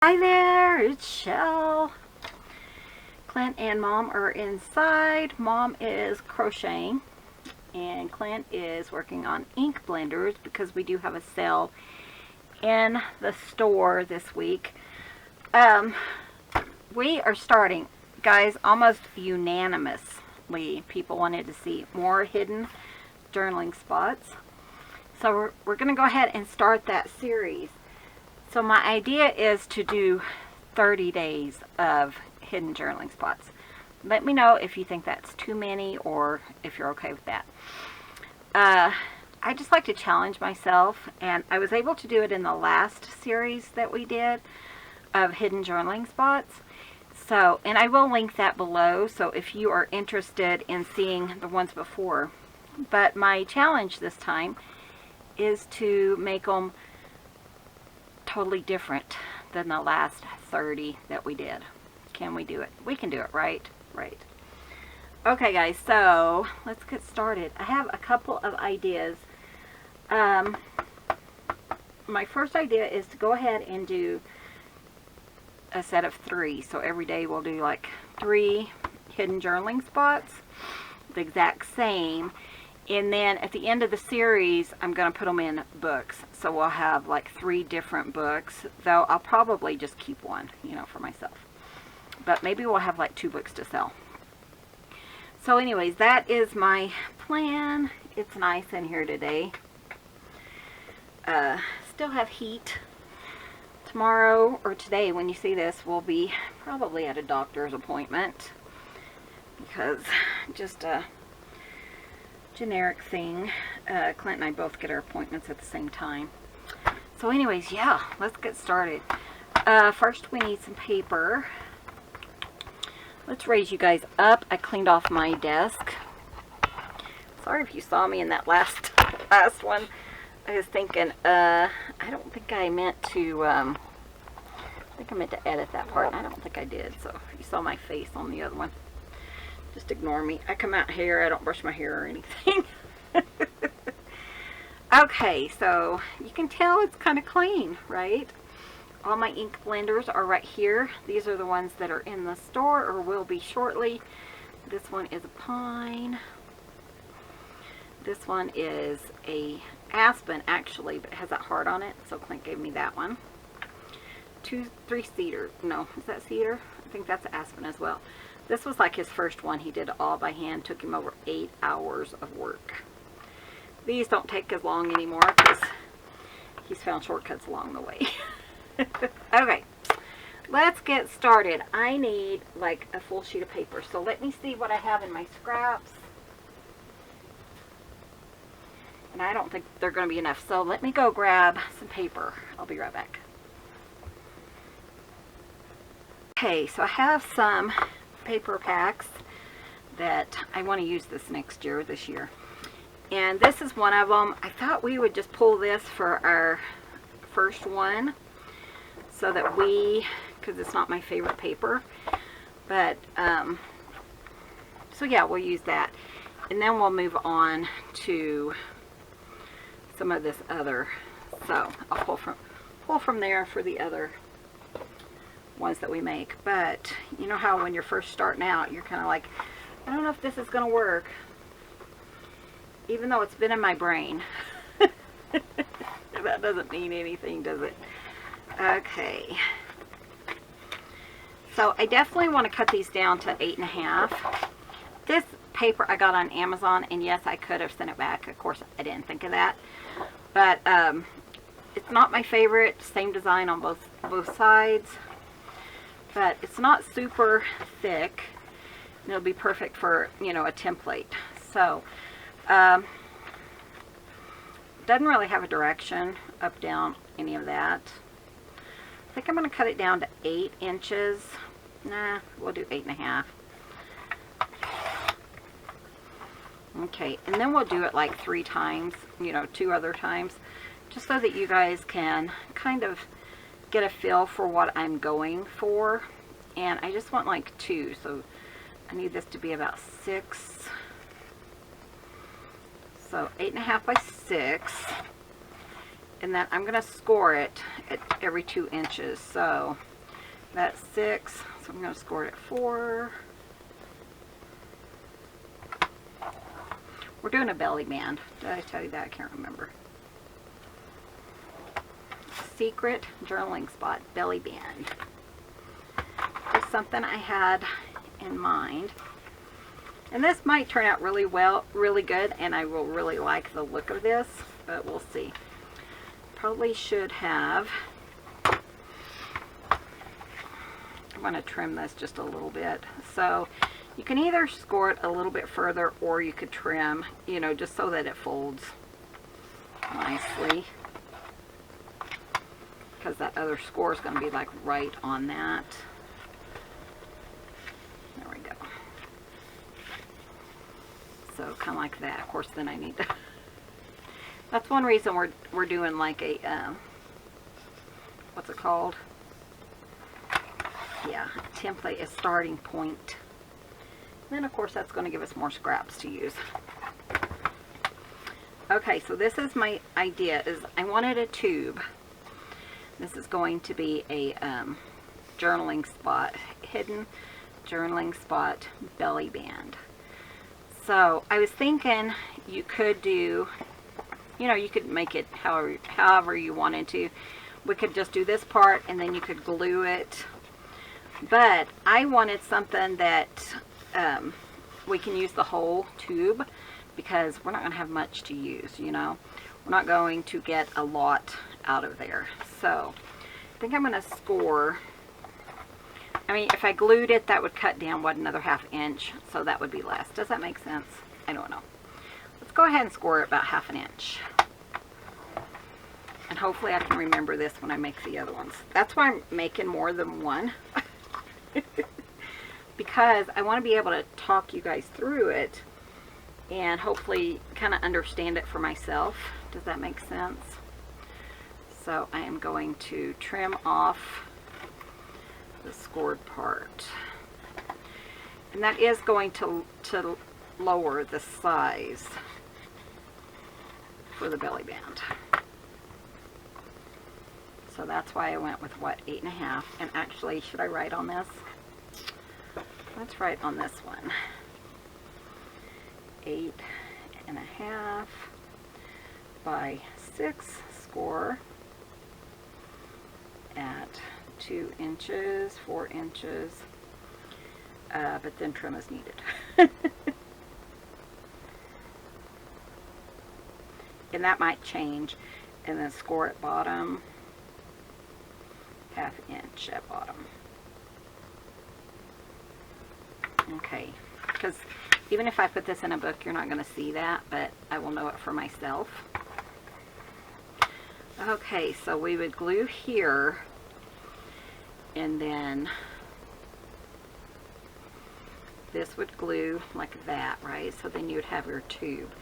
Hi there, it's Shell. Clint and Mom are inside. Mom is crocheting and Clint is working on ink blenders because we do have a sale in the store this week. We are starting, guys, almost unanimously. People wanted to see more hidden journaling spots. So we're going to go ahead and start that series. So my idea is to do 30 days of hidden journaling spots. Let me know if you think that's too many or if you're okay with that. I just like to challenge myself, and I was able to do it in the last series that we did of hidden journaling spots. So, and I will link that below, so if you are interested in seeing the ones before. But my challenge this time is to make them totally different than the last 30 that we did. Can we do it? We can do it, right? Right. Okay, guys, so let's get started. I have a couple of ideas. My first idea is to go ahead and do a set of 3. So every day we'll do like 3 hidden journaling spots, the exact same. And then at the end of the series, I'm going to put them in books. So we'll have like 3 different books, though I'll probably just keep one, for myself. But maybe we'll have like 2 books to sell. So anyways, that is my plan. It's nice in here today. Still have heat. Tomorrow, or today when you see this, we'll be probably at a doctor's appointment. Because just a generic thing. Clint and I both get our appointments at the same time. So anyways, yeah, let's get started. First we need some paper. Let's raise you guys up. I cleaned off my desk. Sorry if you saw me in that last one. I was thinking, I don't think I meant to, I think I meant to edit that part. I don't think I did. So if you saw my face on the other one, just ignore me. I come out here, I don't brush my hair or anything. Okay, so you can tell it's kind of clean, right? All my ink blenders are right here. These are the ones that are in the store or will be shortly. This one is a pine. This one is a aspen, actually, but it has that heart on it, so Clint gave me that one. 3 cedar. No, is that cedar? I think that's aspen as well. This was like his first one. He did it all by hand. Took him over 8 hours of work. These don't take as long anymore because he's found shortcuts along the way. Okay, let's get started. I need like a full sheet of paper. So let me see what I have in my scraps. And I don't think they're going to be enough. So let me go grab some paper. I'll be right back. Okay, so I have some paper packs that I want to use this year. And this is one of them. I thought we would just pull this for our first one so that because it's not my favorite paper, but so yeah, we'll use that, and then we'll move on to some of this other. So I'll pull from there for the other ones that we make. But you know how when you're first starting out, you're kind of like, I don't know if this is going to work, even though it's been in my brain. That doesn't mean anything, does it? Okay, so I definitely want to cut these down to 8.5. This paper I got on Amazon, and yes, I could have sent it back. Of course, I didn't think of that, but it's not my favorite. Same design on both sides, but it's not super thick. It'll be perfect for, a template. So doesn't really have a direction, up, down, any of that. I think I'm going to cut it down to 8 inches. Nah, we'll do 8.5. Okay, and then we'll do it like 3 times, 2 other times, just so that you guys can kind of get a feel for what I'm going for. And I just want like 2, so I need this to be about 6. So 8.5 by 6. And then I'm going to score it at every 2 inches. So That's 6, so I'm going to score it at 4. We're doing a belly band. Did I tell you that? I can't remember. Secret journaling spot belly band. It's something I had in mind. And this might turn out really well, really good, and I will really like the look of this, but we'll see. Probably should have, I'm going to trim this just a little bit. So you can either score it a little bit further, or you could trim, you know, just so that it folds nicely. Because that other score is going to be like right on that. There we go. So kind of like that. Of course, then I need to. That's one reason we're doing like a what's it called? Yeah, a template, a starting point. And then of course that's going to give us more scraps to use. Okay, so this is my idea. Is I wanted a tube. This is going to be a journaling spot, hidden journaling spot belly band. So I was thinking you could do, you know, you could make it however you wanted to. We could just do this part and then you could glue it. But I wanted something that we can use the whole tube, because we're not going to have much to use, you know. We're not going to get a lot out of there. So I think I'm going to score, I mean, if I glued it, that would cut down, what, another 1/2 inch, so that would be less. Does that make sense? I don't know. Let's go ahead and score it about 1/2 inch. And hopefully I can remember this when I make the other ones. That's why I'm making more than one. Because I want to be able to talk you guys through it and hopefully kind of understand it for myself. Does that make sense? So I am going to trim off the scored part. And that is going to lower the size for the belly band. So that's why I went with, what, 8.5. And actually, should I write on this? Let's write on this one. 8.5 by 6 score at 2 inches, 4 inches, but then trim is needed. And that might change. And then score at bottom, 1/2 inch at bottom. Okay, because even if I put this in a book, you're not going to see that, but I will know it for myself. Okay, so we would glue here, and then this would glue like that, right? So then you would have your tube.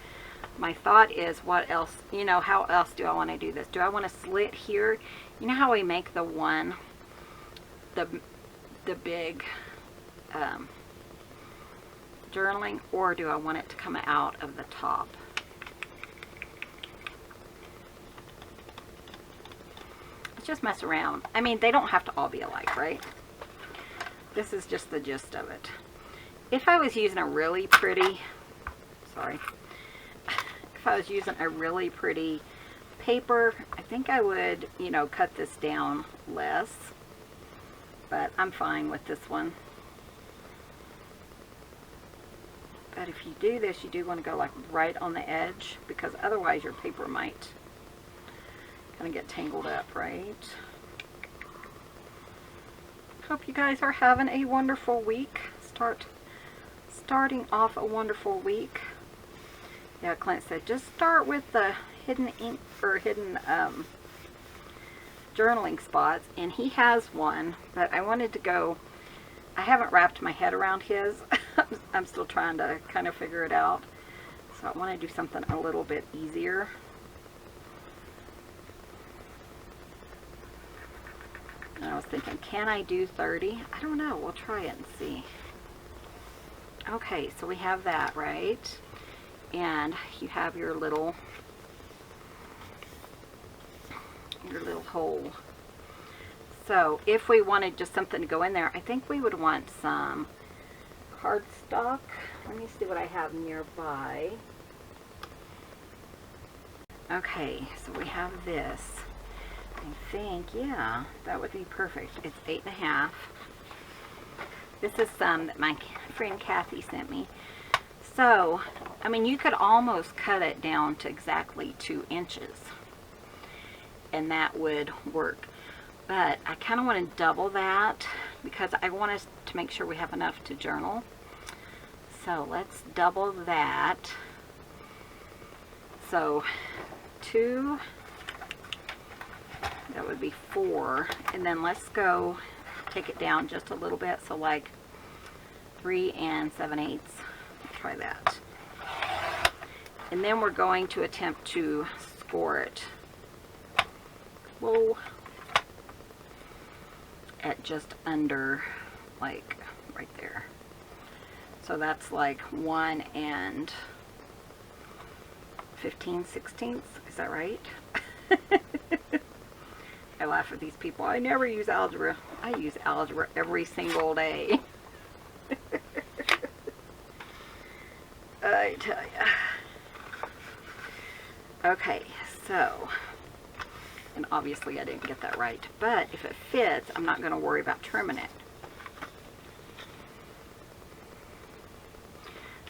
My thought is, what else, you know, how else do I want to do this? Do I want to slit here? You know how we make the one, the big journaling, or do I want it to come out of the top? Let's just mess around. I mean, they don't have to all be alike, right? This is just the gist of it. If I was using a really pretty, sorry, if I was using a really pretty paper, I think I would, you know, cut this down less, but I'm fine with this one. But if you do this, you do want to go like right on the edge, because otherwise your paper might kind of get tangled up, right? Hope you guys are having a wonderful week. Starting off a wonderful week. Yeah, Clint said just start with the hidden ink or hidden journaling spots, and he has one, but I wanted to go, I haven't wrapped my head around his. I'm still trying to kind of figure it out. So I want to do something a little bit easier. And I was thinking, can I do 30? I don't know. We'll try it and see. Okay, so we have that, right? And you have your little hole. So if we wanted just something to go in there, I think we would want some cardstock. Let me see what I have nearby. Okay, so we have this. I think, yeah, that would be perfect. It's 8.5. This is some that my friend Kathy sent me. So, I mean, you could almost cut it down to exactly 2 inches. And that would work. But I kind of want to double that because I want us to make sure we have enough to journal. So let's double that. So 2, that would be 4. And then let's go take it down just a little bit. So like 3 7/8. Try that. And then we're going to attempt to score it. Whoa. At just under, like, right there. So that's like 1 15/16. Is that right? I laugh at these people. I never use algebra. I use algebra every single day. I tell ya. Okay, so, and obviously I didn't get that right, but if it fits, I'm not going to worry about trimming it.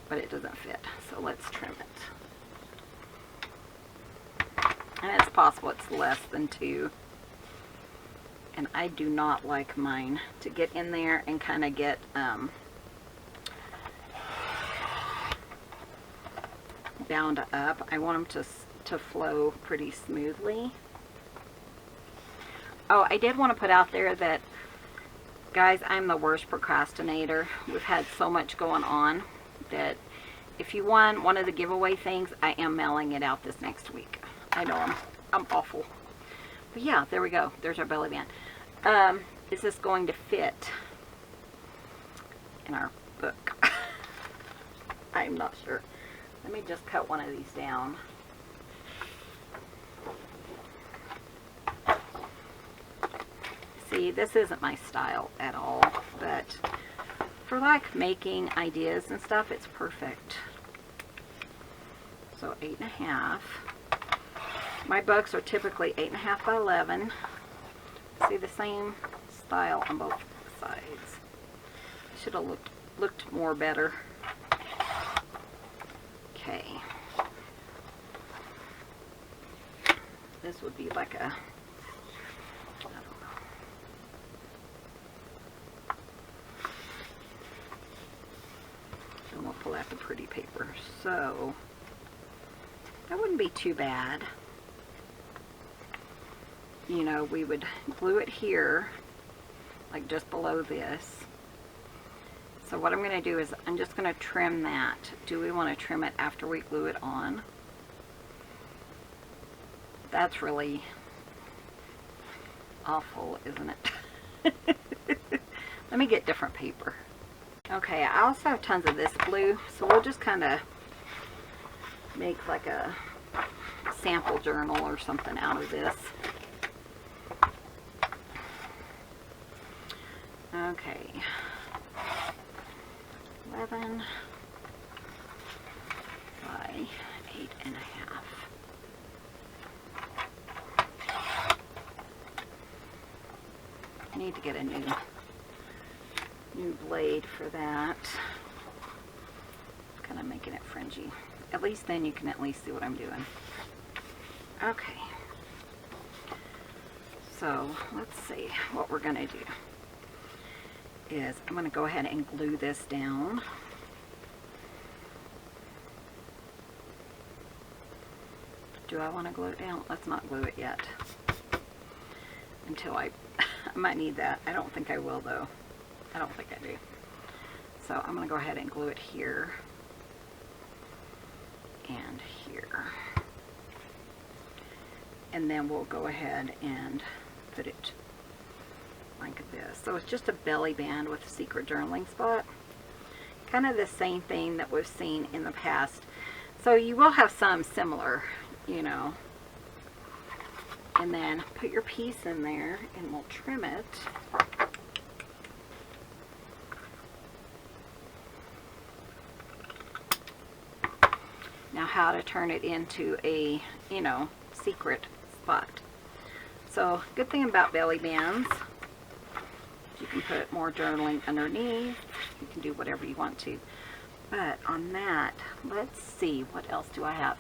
But it doesn't fit, so let's trim it. And it's possible it's less than 2. And I do not like mine to get in there and kind of get bound up. I want them to flow pretty smoothly. Oh, I did want to put out there that, guys, I'm the worst procrastinator. We've had so much going on that if you won one of the giveaway things, I am mailing it out this next week. I know I'm awful. But yeah, there we go. There's our belly band. Is this going to fit in our book? I'm not sure. Let me just cut one of these down. See, this isn't my style at all, but for like making ideas and stuff, it's perfect. So 8.5. My books are typically 8.5 by 11. See the same style on both sides. Should have looked more better. Okay. This would be like a, I don't know. And we'll pull out the pretty paper. So that wouldn't be too bad. You know, we would glue it here, like just below this. So what I'm going to do is I'm just going to trim that. Do we want to trim it after we glue it on? That's really awful, isn't it? Let me get different paper. Okay, I also have tons of this glue, so we'll just kind of make like a sample journal or something out of this. Okay, 11 by 8.5. I need to get a new blade for that. Kind of making it fringy. At least then you can at least see what I'm doing. Okay. So let's see what we're gonna do. Is I'm going to go ahead and glue this down. Do I want to glue it down? Let's not glue it yet. Until I might need that. I don't think I will though. I don't think I do. So I'm going to go ahead and glue it here. And here. And then we'll go ahead and put it like this. So it's just a belly band with a secret journaling spot. Kind of the same thing that we've seen in the past. So you will have some similar, you know. And then put your piece in there and we'll trim it. Now how to turn it into a, you know, secret spot. So good thing about belly bands, you can put more journaling underneath. You can do whatever you want to. But on that, let's see, what else do I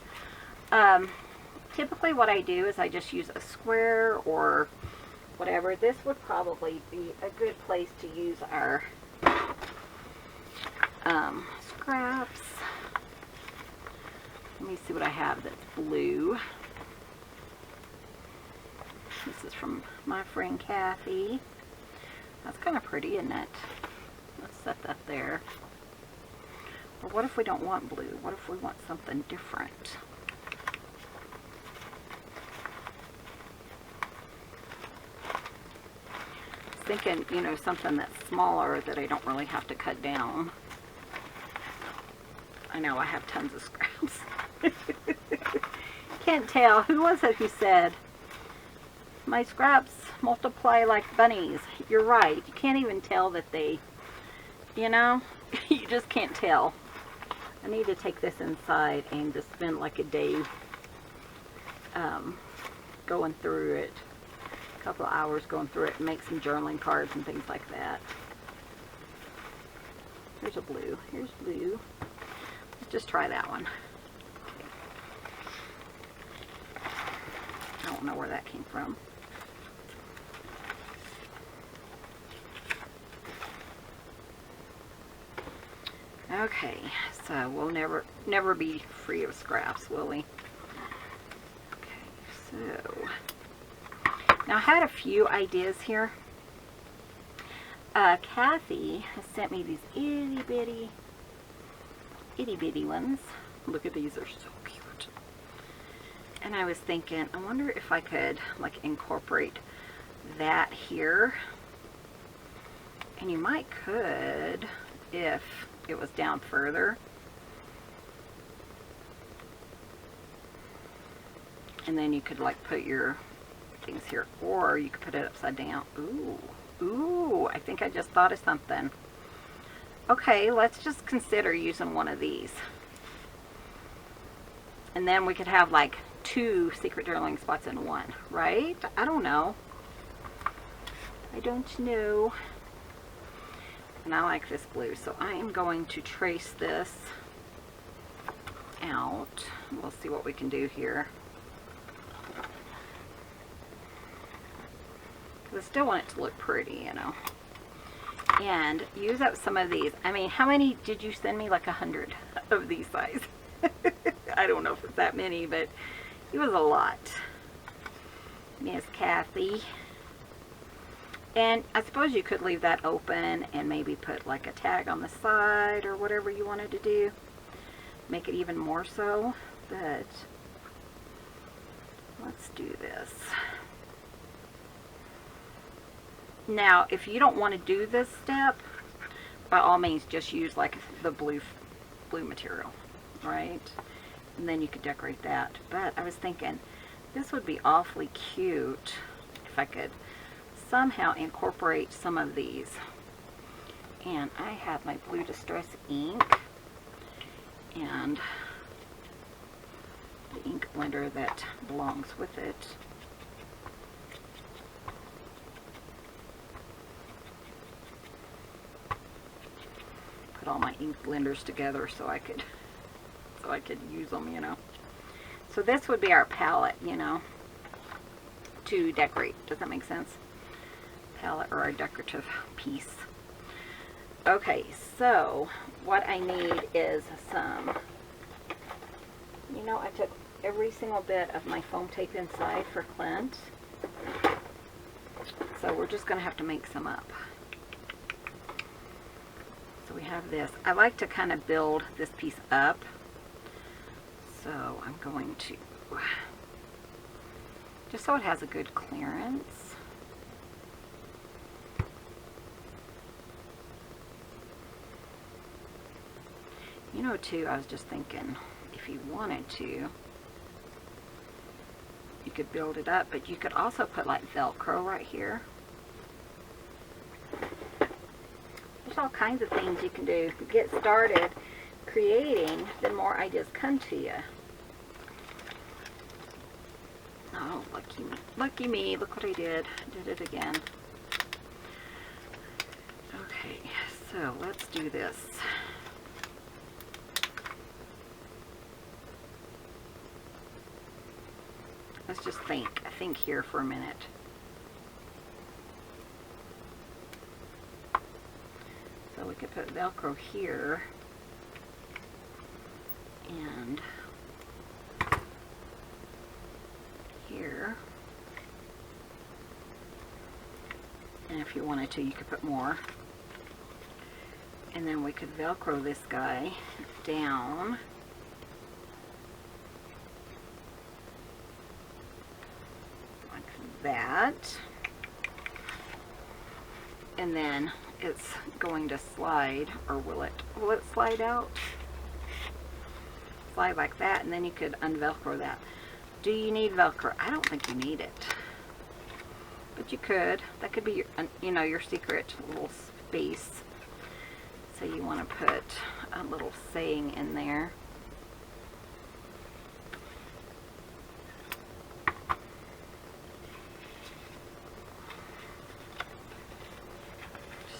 have? Typically what I do is I just use a square or whatever. This would probably be a good place to use our scraps. Let me see what I have that's blue. This is from my friend Kathy. That's kind of pretty, isn't it? Let's set that there. Or what if we don't want blue? What if we want something different? Thinking, you know, something that's smaller that I don't really have to cut down. I know I have tons of scraps. Can't tell. Who was it who said, my scraps multiply like bunnies? You're right. You can't even tell that they, you know, you just can't tell. I need to take this inside and just spend like a day going through it. Couple of hours going through it and make some journaling cards and things like that. Here's a blue. Here's blue. Let's just try that one. Okay. I don't know where that came from. Okay, so we'll never be free of scraps, will we? Okay, so now I had a few ideas here. Kathy has sent me these itty bitty ones. Look at these, they're so cute. And I was thinking, I wonder if I could like incorporate that here. And you might could if it was down further. And then you could like put your things here, or you could put it upside down. Ooh, I think I just thought of something. Okay, let's just consider using one of these. And then we could have like 2 secret journaling spots in one, right? I don't know. I don't know. And I like this blue, so I am going to trace this out. We'll see what we can do here. I still want it to look pretty, you know. And use up some of these. I mean, how many did you send me? Like 100 of these size. I don't know if it's that many, but it was a lot. Miss Kathy. And I suppose you could leave that open and maybe put like a tag on the side or whatever you wanted to do. Make it even more so. But let's do this. Now, if you don't want to do this step, by all means, just use like the blue material, right? And then you could decorate that. But I was thinking, this would be awfully cute if I could somehow incorporate some of these. And I have my blue distress ink and the ink blender that belongs with it. All my ink blenders together so I could use them, you know. So this would be our palette, you know, to decorate. Does that make sense? Palette or our decorative piece. Okay, so what I need is some, you know, I took every single bit of my foam tape inside for Clint. So we're just going to have to make some up. So we have this. I like to kind of build this piece up. So I'm going to, just so it has a good clearance. You know, too, I was just thinking, if you wanted to, you could build it up, but you could also put like Velcro right here. There's all kinds of things you can do to get started creating, then more ideas come to you. Oh, lucky me, look what I did. I did it again. Okay, so let's do this. Let's just think here for a minute. So we could put Velcro here and here. And if you wanted to, you could put more. And then we could Velcro this guy down. Like that. And then it's going to slide, or will it slide out? Slide like that, and then you could unvelcro that. Do you need Velcro? I don't think you need it, but you could. That could be your, you know, your secret little space. So you want to put a little saying in there.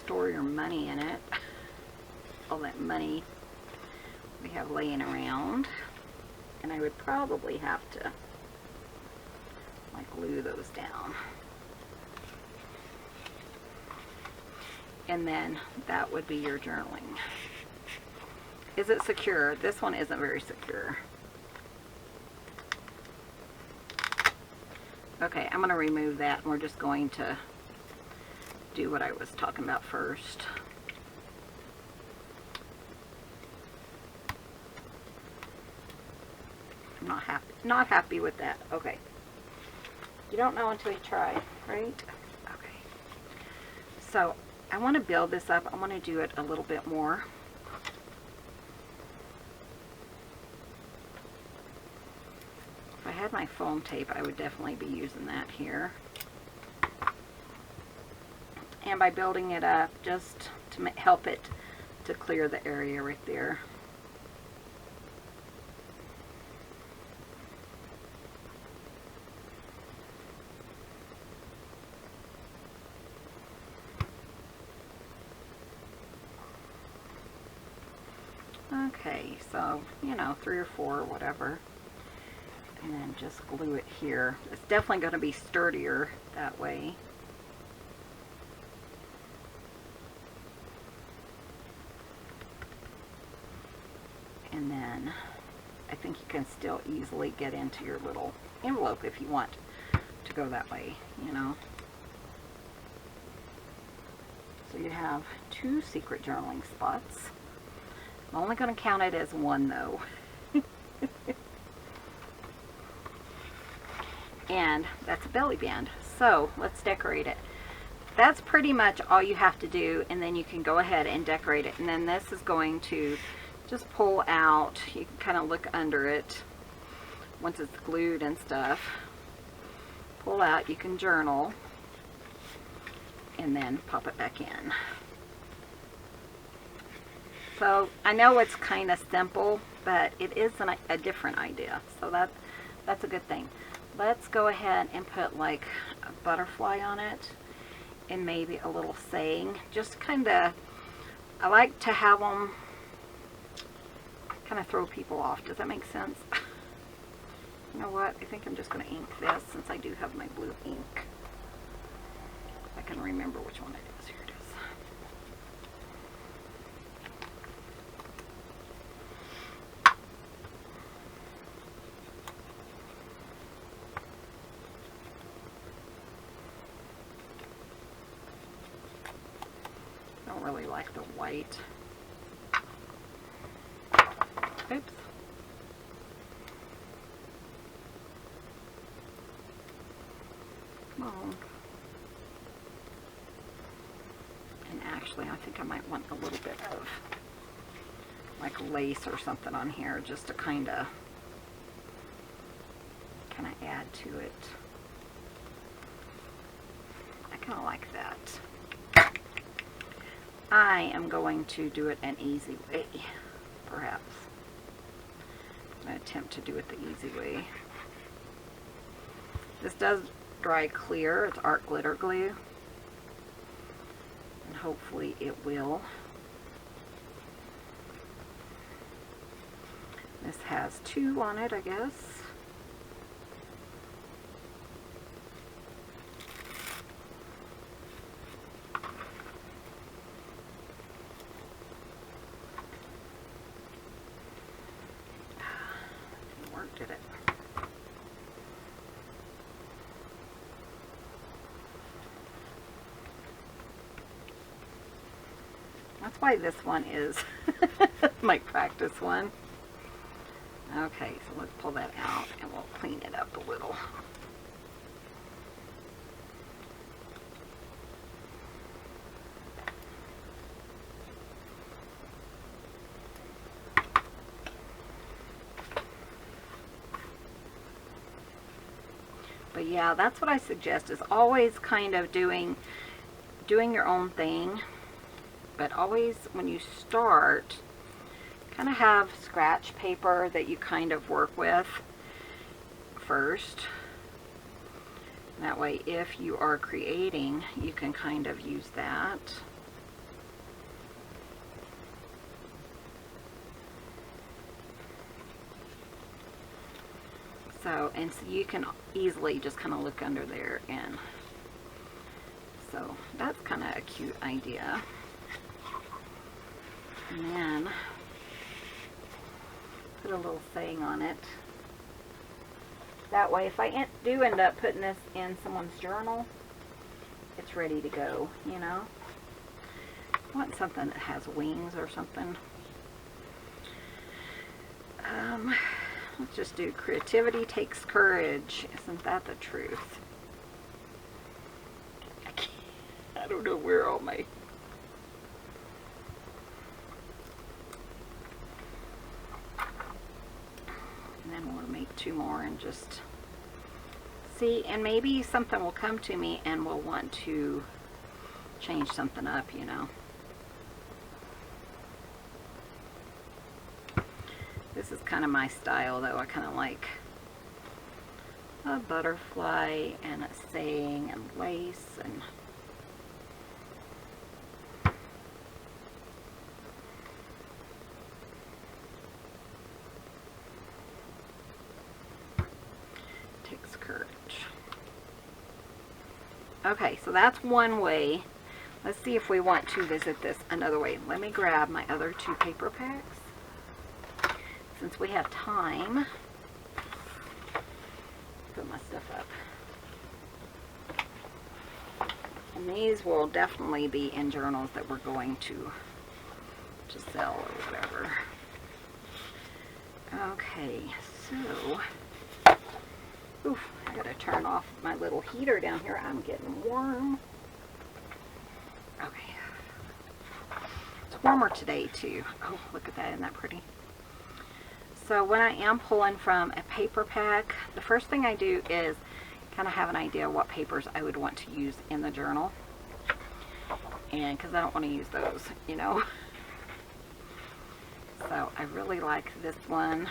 Store your money in it. All that money we have laying around. And I would probably have to like glue those down. And then that would be your journaling. Is it secure? This one isn't very secure. Okay, I'm going to remove that, and we're just going to do what I was talking about first. I'm not happy with that. Okay. You don't know until you try, right? Okay. So I want to build this up. I want to do it a little bit more. If I had my foam tape, I would definitely be using that here. And by building it up, just to help it to clear the area right there. Okay, so, you know, 3 or 4, whatever. And then just glue it here. It's definitely going to be sturdier that way. And then I think you can still easily get into your little envelope if you want to go that way, you know. So you have 2 secret journaling spots. I'm only going to count it as 1 though. And that's a belly band. So let's decorate it. That's pretty much all you have to do, and then you can go ahead and decorate it. And then this is going to just pull out. You can kind of look under it once it's glued and stuff. Pull out. You can journal and then pop it back in. So I know it's kind of simple, but it is a different idea. So that's a good thing. Let's go ahead and put like a butterfly on it and maybe a little saying. Just kind of, I like to have them kind of throw people off. Does that make sense? You know what? I think I'm just going to ink this since I do have my blue ink. I can remember which one it is. Here it is. I don't really like the white. Oops. Come on. And actually, I think I might want a little bit of like lace or something on here just to kind of kind of add to it. I kind of like that. I am going to do it an easy way, perhaps. I'm going to attempt to do it the easy way. This does dry clear. It's art glitter glue. And hopefully it will. This has 2 on it, I guess. Didn't work, did it? That's why this one is my practice one. Okay, so let's pull that out and we'll clean it up a little. But yeah, that's what I suggest, is always kind of doing your own thing. But always when you start, kind of have scratch paper that you kind of work with first. That way, if you are creating, you can kind of use that. So, and so you can easily just kind of look under there, and so that's kind of a cute idea. And then put a little saying on it. That way, if I do end up putting this in someone's journal, it's ready to go, you know. I want something that has wings or something. Let's just do creativity takes courage. Isn't that the truth? I don't know where all my... And then we'll make 2 more and just see, and maybe something will come to me and we'll want to change something up, you know. This is kind of my style, though. I kind of like a butterfly and a saying and lace and takes courage. Okay, so that's one way. Let's see if we want to visit this another way. Let me grab my other 2 paper packs. Since we have time, put my stuff up. And these will definitely be in journals that we're going to sell or whatever. Okay, so, oof, I gotta turn off my little heater down here. I'm getting warm. Okay. It's warmer today too. Oh, look at that, isn't that pretty? So when I am pulling from a paper pack, the first thing I do is kind of have an idea what papers I would want to use in the journal. And because I don't want to use those, you know. So I really like this one.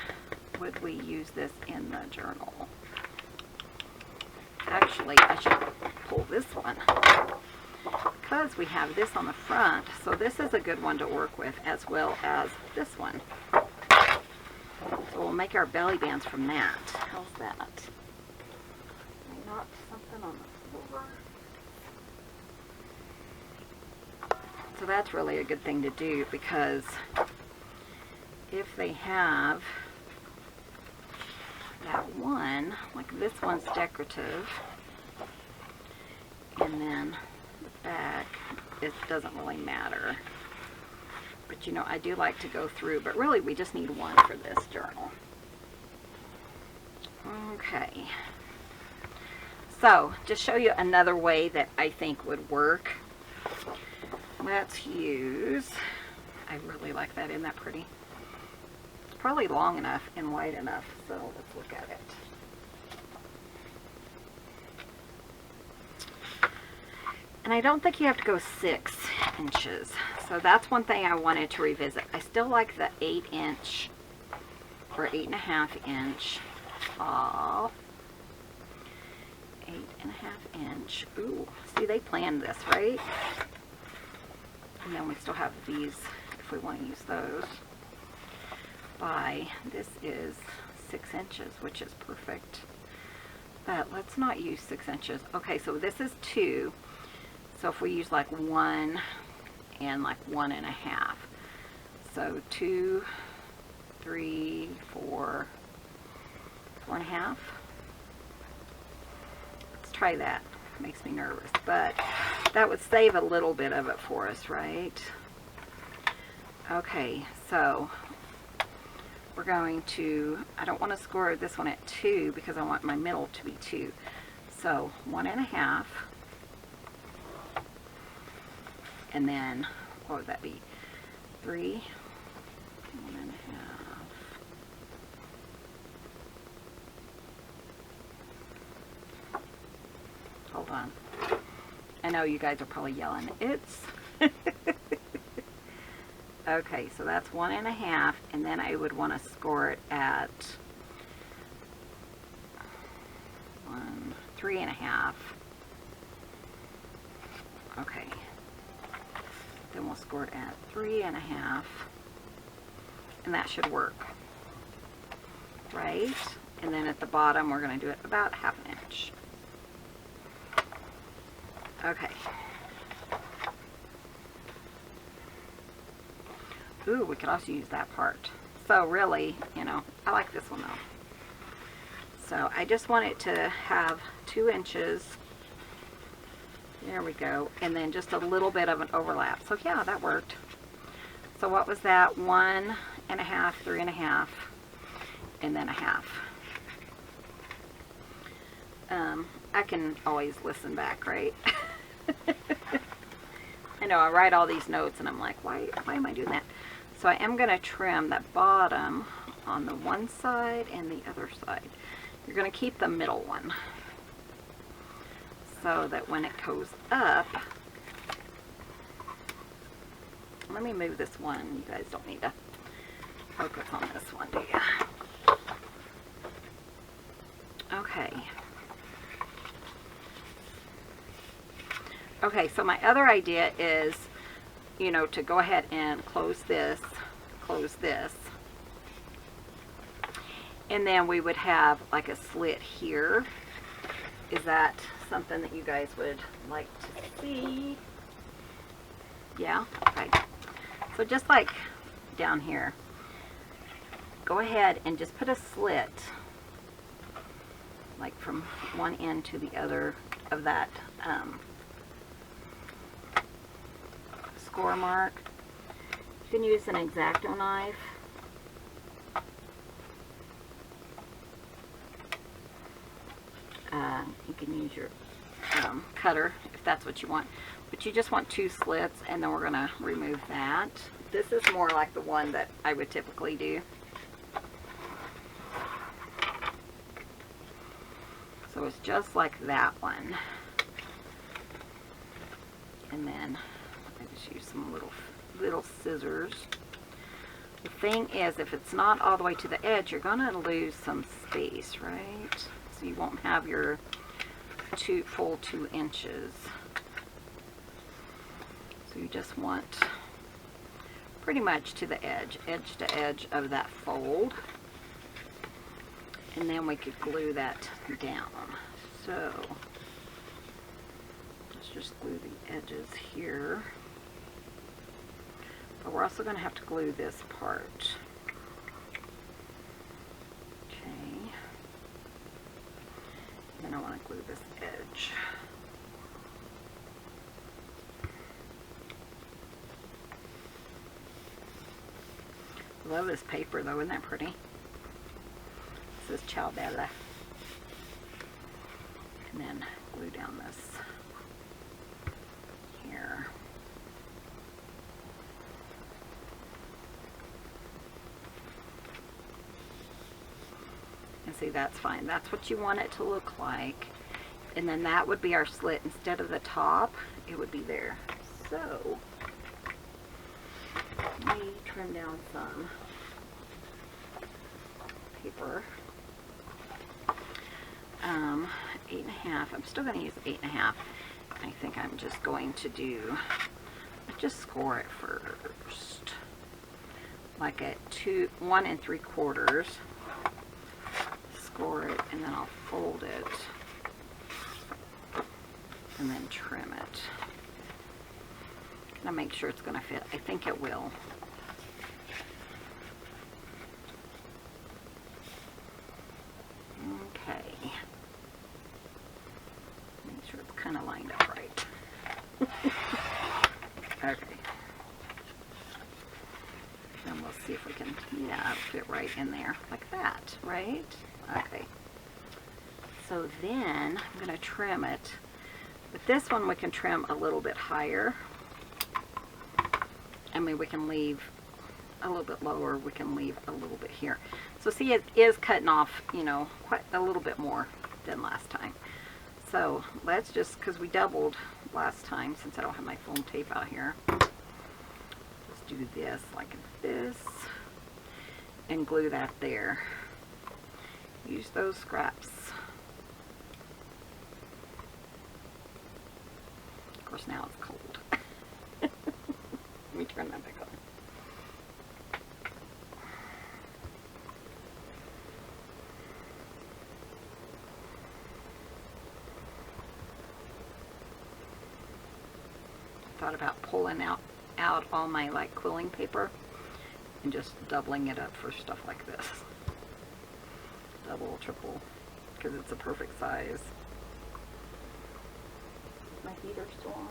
Would we use this in the journal? Actually, I should pull this one because we have this on the front. So this is a good one to work with, as well as this one. So we'll make our belly bands from that. How's that? I knocked something on the floor. So that's really a good thing to do, because if they have that one, like this one's decorative, and then the back, it doesn't really matter. But you know, I do like to go through, but really we just need one for this journal. Okay. So, just show you another way that I think would work. Let's use, I really like that, isn't that pretty? It's probably long enough and wide enough, so let's look at it. And I don't think you have to go 6 inches. So that's one thing I wanted to revisit. I still like the 8-inch or 8.5 inch. Aw. 8.5 inch. Ooh, see, they planned this, right? And then we still have these if we want to use those. This is 6 inches, which is perfect. But let's not use 6 inches. Okay, so this is 2. So if we use like 1 and like 1.5. So 2, 3, 4, 4.5. Let's try that. It makes me nervous, but that would save a little bit of it for us, right? Okay, so we're going to, I don't want to score this one at 2 because I want my middle to be 2. So 1.5. And then, what would that be? 3, 1.5. Hold on. I know you guys are probably yelling. It's okay, so that's 1.5, and then I would want to score it at 3.5. Okay. Then we'll score it at 3.5, and that should work, right? And then at the bottom, we're going to do it about 1/2 inch. Okay. Ooh, we could also use that part. So really, you know, I like this one though. So I just want it to have 2 inches. There we go. And then just a little bit of an overlap. So yeah, that worked. So what was that? 1.5, 3.5, and then 1/2. I can always listen back, right? I know I write all these notes and I'm like, why am I doing that? So I am going to trim that bottom on the one side and the other side. You're going to keep the middle one so that when it goes up, let me move this one. You guys don't need to focus on this one, do you? Okay. Okay, so my other idea is, you know, to go ahead and close this, and then we would have like a slit here. Is that something that you guys would like to see? Yeah? Okay. So just like down here, go ahead and just put a slit, like from one end to the other of that score mark. You can use an X-Acto knife. You can use your cutter if that's what you want. But you just want 2 slits, and then we're going to remove that. This is more like the one that I would typically do. So it's just like that one. And then I just use some little scissors. The thing is, if it's not all the way to the edge, you're going to lose some space, right? So you won't have your full 2 inches. So you just want pretty much to the edge to edge of that fold. And then we could glue that down. So let's just glue the edges here. But we're also going to have to glue this part. Okay. Then I want to glue this edge. I love this paper though, isn't that pretty? This is Ciao Bella. And then glue down this here. And see, that's fine. That's what you want it to look like. And then that would be our slit. Instead of the top, it would be there. So let me trim down some paper. 8.5. I'm still going to use 8.5. I think I'm just going to do, just score it first, like at 1 3/4. Score it, and then I'll fold it, and then trim it. Gonna make sure it's gonna fit. I think it will. Okay. Make sure it's kind of lined up right. Okay. And we'll see if we can, yeah, fit right in there, like that, right? Okay. So then I'm going to trim it. With this one, we can trim a little bit higher. I mean, we can leave a little bit lower. We can leave a little bit here. So see, it is cutting off, you know, quite a little bit more than last time. So let's just, because we doubled last time, since I don't have my foam tape out here, let's do this like this and glue that there. Use those scraps. Of course, now it's cold. Let me turn that back on. Thought about pulling out all my like quilling paper and just doubling it up for stuff like this. Double, triple, because it's a perfect size. My heater's still on.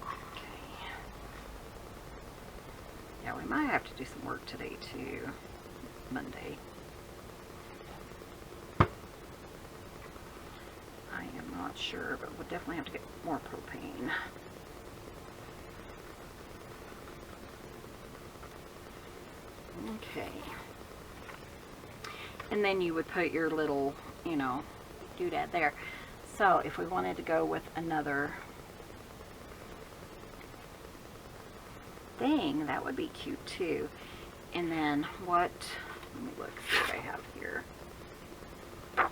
Okay. Yeah, we might have to do some work today too. Monday. I am not sure, but we'll definitely have to get more propane. Okay. And then you would put your little, you know, doodad there. So if we wanted to go with another thing, that would be cute too. And then what, let me look, see what I have here. I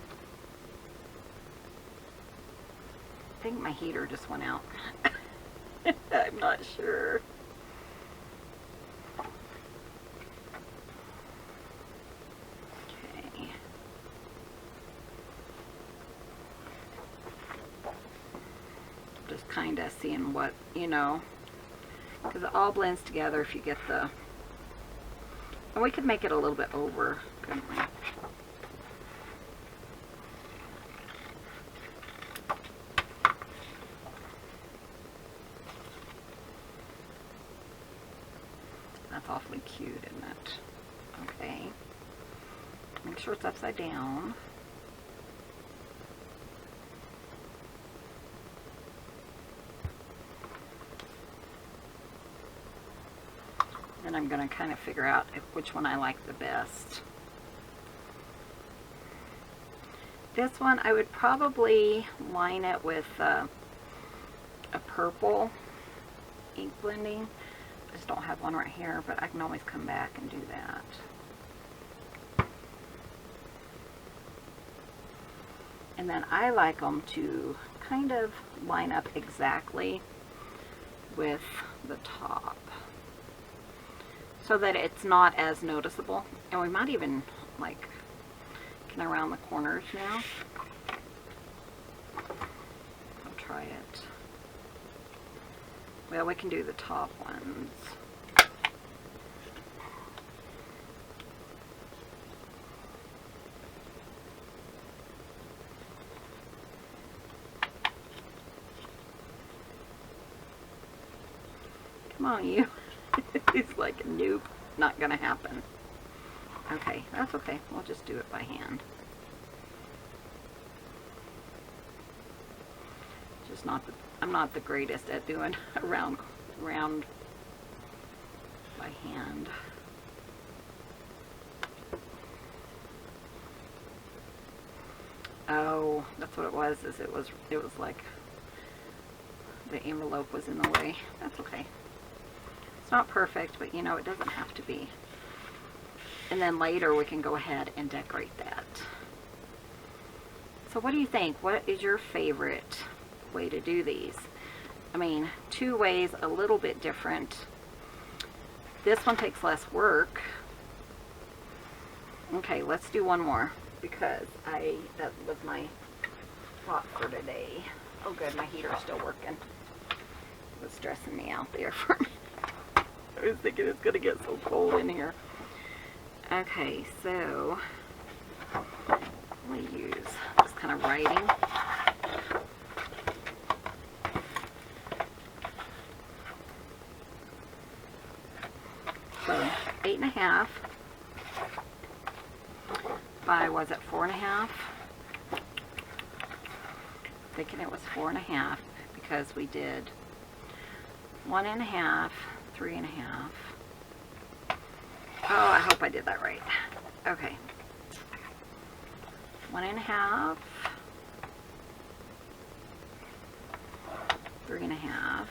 think my heater just went out. I'm not sure. Okay. Just kind of seeing what, you know, because it all blends together if you get the, and we could make it a little bit over, couldn't we? That's awfully cute, isn't it? Okay. Make sure it's upside down. Then I'm going to kind of figure out which one I like the best. This one, I would probably line it with a purple ink blending. I just don't have one right here, but I can always come back and do that. And then I like them to kind of line up exactly with the top, so that it's not as noticeable. And we might even like get around the corners now. I'll try it. Well, we can do the top ones. Come on, you. It's like a nope, not gonna happen. Okay, that's okay. We'll just do it by hand. Just not the, I'm not the greatest at doing a round by hand. Oh, that's what it was. It was like the envelope was in the way. That's okay. It's not perfect, but you know, it doesn't have to be. And then later we can go ahead and decorate that. So what do you think? What is your favorite way to do these? I mean, 2 ways, a little bit different. This one takes less work. Okay, let's do one more because that was my thought for today. Oh good, my heater's still working. It was stressing me out there for a minute. I was thinking it's gonna get so cold in here. Okay, so I'm gonna use this kind of writing. So 8.5 by, was it 4.5? Thinking it was 4.5 because we did 1.5, 3.5. Oh, I hope I did that right. Okay. 1.5, 3.5.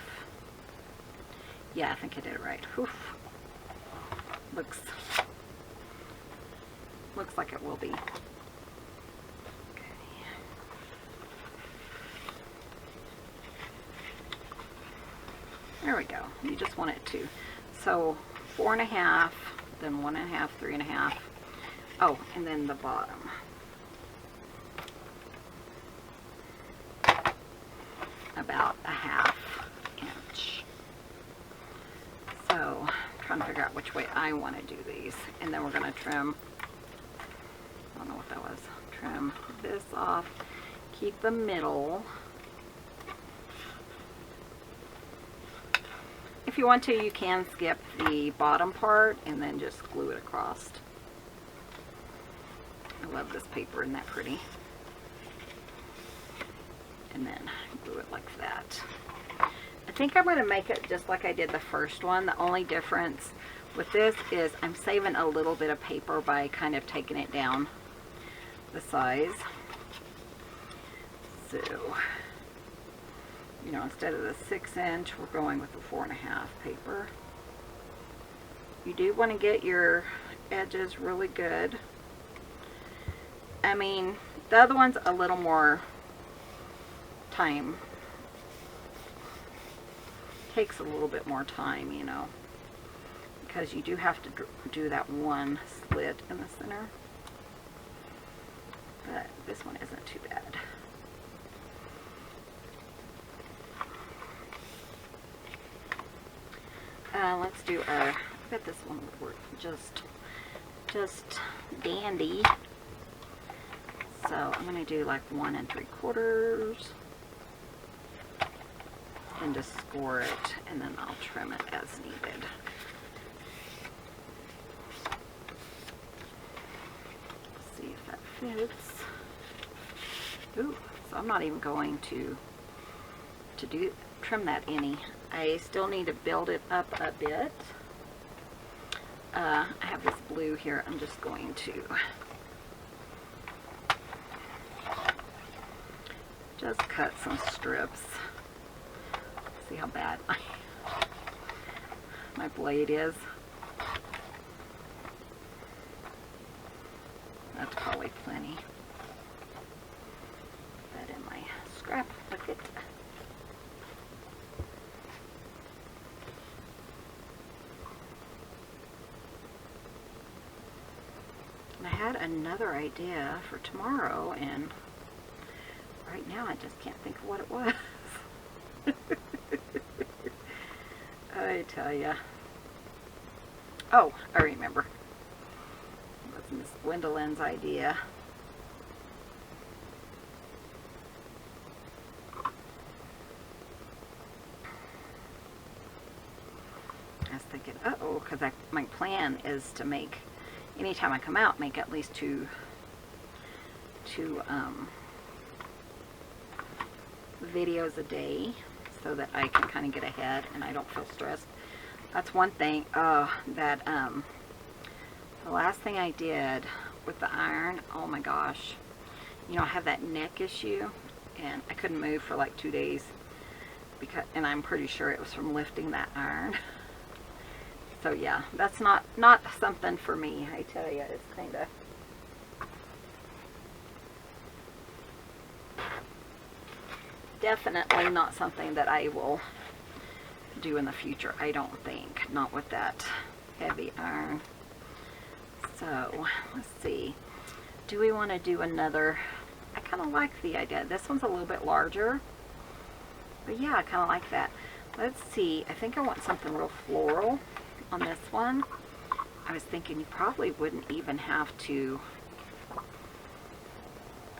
Yeah, I think I did it right. Whew. Looks like it will be. Okay. There we go. You just want it to. So 4.5, then 1.5, 3.5. Oh, and then the bottom. About 1/2 inch. So, I'm trying to figure out which way I want to do these. And then we're going to trim, I don't know what that was, trim this off, keep the middle. If you want to, you can skip the bottom part and then just glue it across. I love this paper, isn't that pretty? And then glue it like that. I think I'm going to make it just like I did the first one. The only difference with this is I'm saving a little bit of paper by kind of taking it down the size. So, you know, instead of the 6-inch, we're going with the 4.5 paper. You do want to get your edges really good. I mean, the other one's a little more time. Takes a little bit more time, you know, because you do have to do that one slit in the center. But this one isn't too bad. Let's do our, I bet this one would work just dandy. So I'm going to do like 1 3/4 and just score it, and then I'll trim it as needed. Let's see if that fits. Ooh, so I'm not even going to trim that any. I still need to build it up a bit. I have this blue here. I'm just going to just cut some strips. See how bad my blade is. That's probably plenty. Put that in my scrap bucket. And I had another idea for tomorrow, and right now I just can't think of what it was. I tell ya. Oh, I remember. It was Miss Gwendolyn's idea. I was thinking, uh-oh, because my plan is to make, anytime I come out, make at least two videos a day, so that I can kind of get ahead and I don't feel stressed. That's one thing. The last thing I did with the iron, oh my gosh, you know, I have that neck issue, and I couldn't move for like 2 days, and I'm pretty sure it was from lifting that iron. So yeah, that's not something for me, I tell you. It's kind of... definitely not something that I will do in the future, I don't think. Not with that heavy iron. So, let's see. Do we want to do another? I kind of like the idea. This one's a little bit larger. But yeah, I kind of like that. Let's see. I think I want something real floral on this one. I was thinking you probably wouldn't even have to...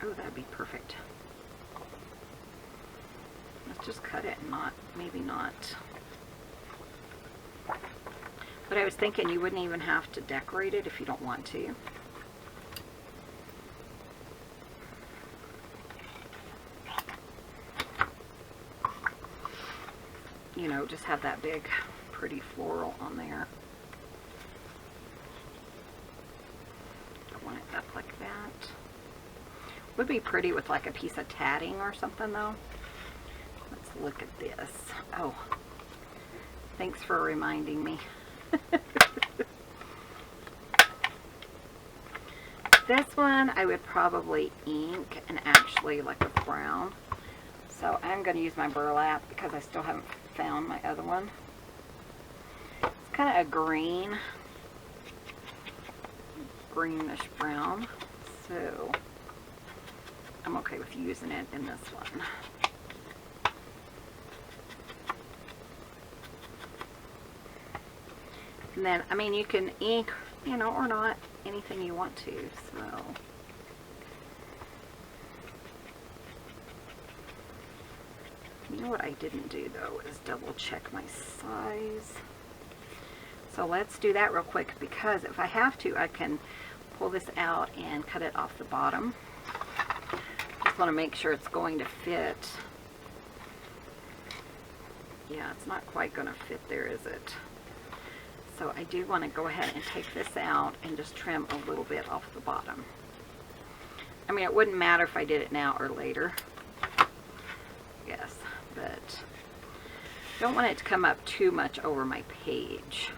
Oh, that'd be perfect. Let's just cut it and not, maybe not. But I was thinking you wouldn't even have to decorate it if you don't want to. You know, just have that big, pretty floral on there. I want it up like that. Would be pretty with like a piece of tatting or something though. Let's look at this. Oh, thanks for reminding me. This one I would probably ink and actually like a brown. So I'm going to use my burlap because I still haven't found my other one. It's kind of a green, greenish brown. So I'm okay with using it in this one. And then, I mean, you can ink, you know, or not, anything you want to, so. You know what I didn't do, though, is double check my size. So let's do that real quick, because if I have to, I can pull this out and cut it off the bottom. Just want to make sure it's going to fit. Yeah, it's not quite going to fit there, is it? So I do want to go ahead and take this out and just trim a little bit off the bottom. I mean, it wouldn't matter if I did it now or later. Yes, but don't want it to come up too much over my page.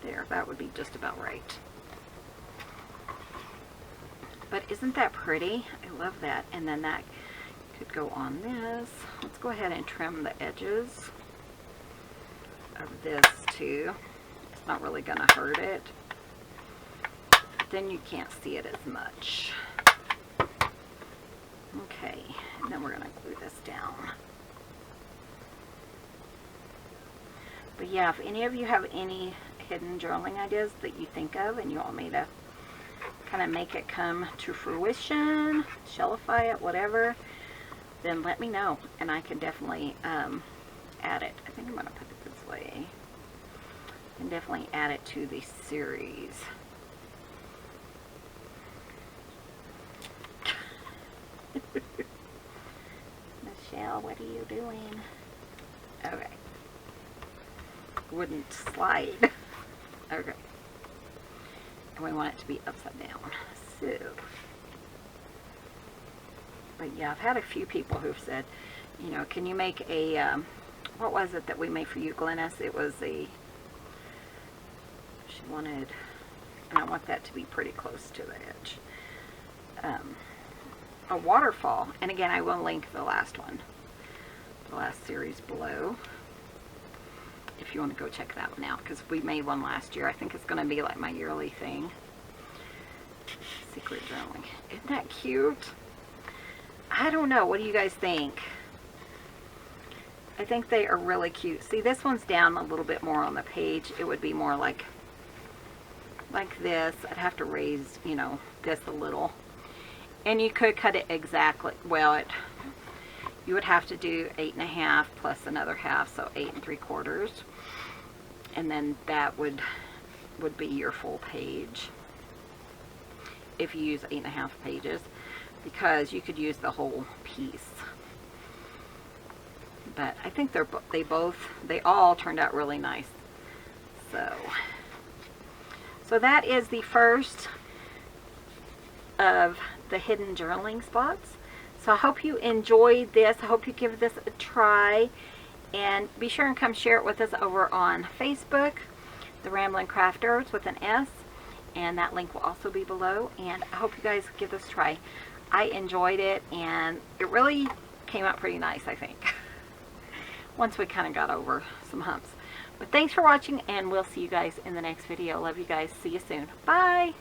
There, that would be just about right. But isn't that pretty? I love that. And then that could go on this. Let's go ahead and trim the edges of this too. It's not really going to hurt it. Then you can't see it as much. Okay, and then we're going to glue this down. But yeah, if any of you have any hidden journaling ideas that you think of and you want me to kind of make it come to fruition, shellify it, whatever, then let me know and I can definitely add it. I think I'm going to put it this way. I can definitely add it to the series. Michelle, what are you doing? Okay. Wouldn't slide. Okay. And we want it to be upside down. So. But yeah, I've had a few people who've said, you know, can you make a, what was it that we made for you, Glennis? It was a, she wanted, and I want that to be pretty close to the edge. A waterfall. And again, I will link the last one, the last series below, if you want to go check that one out, because we made one last year. I think it's going to be like my yearly thing. Secret journaling. Isn't that cute? I don't know. What do you guys think? I think they are really cute. See, this one's down a little bit more on the page. It would be more like this. I'd have to raise, you know, this a little. And you could cut it exactly, well, you would have to do 8.5 plus another half, so 8 3/4. And then that would be your full page if you use 8.5 pages, because you could use the whole piece. But I think they all turned out really nice. So that is the first of the hidden journaling spots. So I hope you enjoyed this. I hope you give this a try. And be sure and come share it with us over on Facebook, The Ramblin' Crafters with an S. And that link will also be below. And I hope you guys give this a try. I enjoyed it, and it really came out pretty nice, I think. Once we kind of got over some humps. But thanks for watching, and we'll see you guys in the next video. Love you guys. See you soon. Bye.